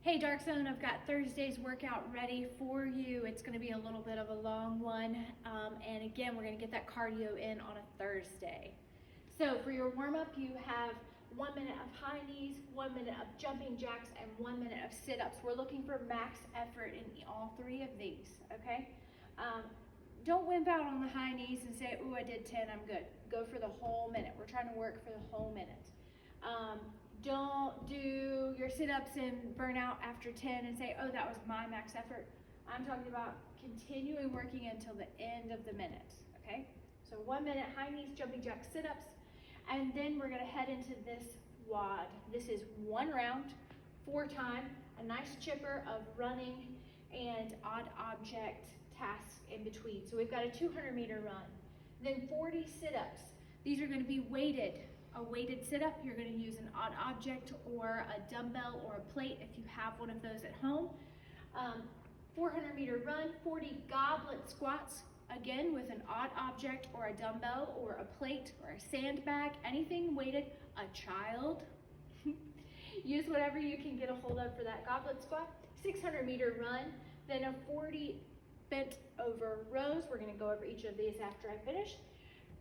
Hey Dark Zone, I've got Thursday's workout ready for you. It's going to be a little bit of a long one. And again, we're going to get that cardio in on a Thursday. So for your warm-up, you have 1 minute of high knees, 1 minute of jumping jacks, and 1 minute of sit-ups. We're looking for max effort in all three of these, okay? Don't wimp out on the high knees and say, ooh, I did 10, I'm good. Go for the whole minute. We're trying to work for the whole minute. Don't do your sit-ups and burn out after 10 and say, oh, that was my max effort. I'm talking about continuing working until the end of the minute, okay? So 1 minute, high knees, jumping jacks, sit-ups, and then we're gonna head into this Qwod. This is 1 round, 4 time, a nice chipper of running and odd object tasks in between. So we've got a 200-meter run, then 40 sit-ups. These are gonna be weighted. A weighted sit-up, you're going to use an odd object or a dumbbell or a plate if you have one of those at home. 400-meter run, 40 goblet squats, again with an odd object or a dumbbell or a plate or a sandbag, anything weighted, a child. Use whatever you can get a hold of for that goblet squat. 600-meter run, then a 40 bent over rows. We're going to go over each of these after I finish.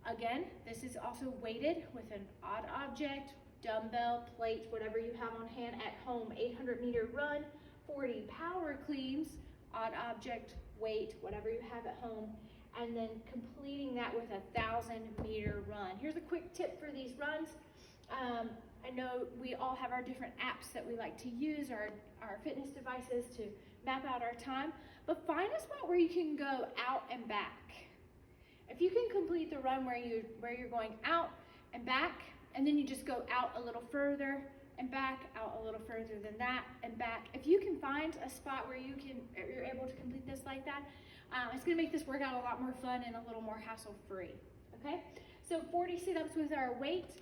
Again, this is also weighted with an odd object, dumbbell, plate, whatever you have on hand at home. 800-meter run, 40 power cleans, odd object, weight, whatever you have at home, and then completing that with a 1,000-meter run. Here's a quick tip for these runs. I know we all have our different apps that we like to use, our fitness devices to map out our time, but find a spot where you can go out and back. If you can complete the run where you're going out and back, and then you just go out a little further and back, out a little further than that and back. If you can find a spot where you're able to complete this like that, it's gonna make this workout a lot more fun and a little more hassle-free, okay? So 40 sit-ups with our weight.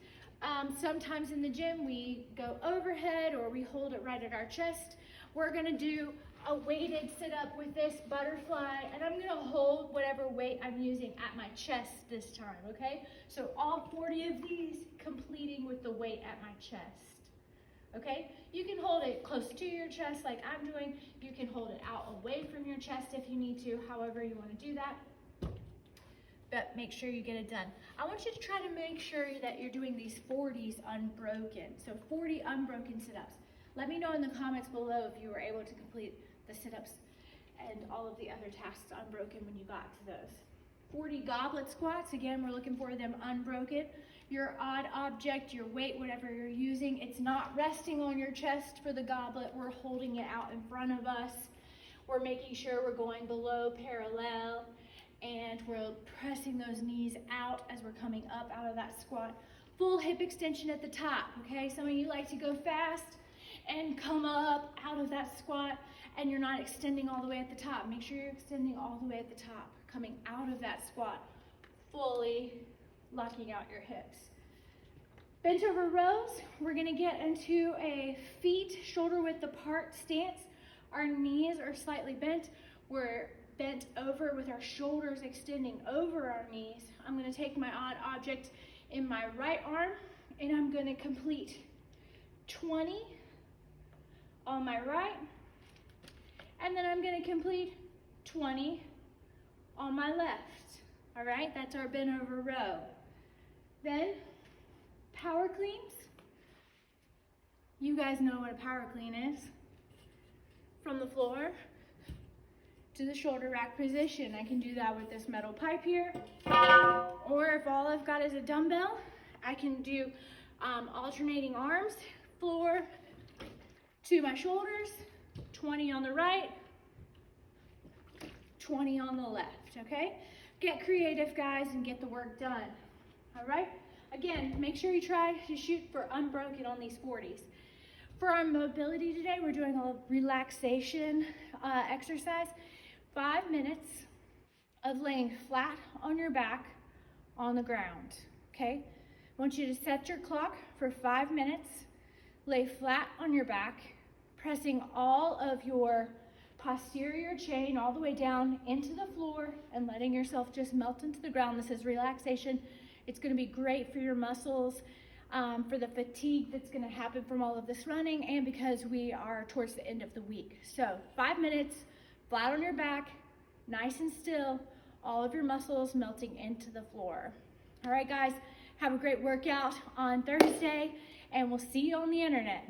Sometimes in the gym we go overhead or we hold it right at our chest. We're gonna do a weighted sit-up with this butterfly, and I'm gonna hold whatever weight I'm using at my chest this time, okay? So all 40 of these completing with the weight at my chest, okay? You can hold it close to your chest like I'm doing. You can hold it out away from your chest if you need to, however you wanna do that. But make sure you get it done. I want you to try to make sure that you're doing these 40s unbroken. So 40 unbroken sit-ups. Let me know in the comments below if you were able to complete the sit-ups and all of the other tasks unbroken when you got to those. 40 goblet squats, again, we're looking for them unbroken. Your odd object, your weight, whatever you're using, it's not resting on your chest for the goblet. We're holding it out in front of us. We're making sure we're going below parallel, and we're pressing those knees out as we're coming up out of that squat. Full hip extension at the top, okay? Some of you like to go fast and come up out of that squat, and you're not extending all the way at the top. Make sure you're extending all the way at the top, coming out of that squat, fully locking out your hips. Bent over rows, we're gonna get into a feet shoulder width apart stance. Our knees are slightly bent. We're bent over with our shoulders extending over our knees. I'm gonna take my odd object in my right arm, and I'm gonna complete 20 on my right, and then I'm gonna complete 20 on my left. All right, that's our bent over row. Then power cleans. You guys know what a power clean is. From the floor to the shoulder rack position. I can do that with this metal pipe here, or if all I've got is a dumbbell, I can do alternating arms, floor to my shoulders, 20 on the right, 20 on the left, okay? Get creative, guys, and get the work done, all right? Again, make sure you try to shoot for unbroken on these 40s. For our mobility today, we're doing a relaxation exercise. 5 minutes of laying flat on your back on the ground, okay? I want you to set your clock for 5 minutes, lay flat on your back, pressing all of your posterior chain all the way down into the floor and letting yourself just melt into the ground. This is relaxation. It's gonna be great for your muscles. for the fatigue that's gonna happen from all of this running, and because we are towards the end of the week. So 5 minutes, flat on your back, nice and still, all of your muscles melting into the floor. All right, guys, have a great workout on Thursday, and we'll see you on the internet.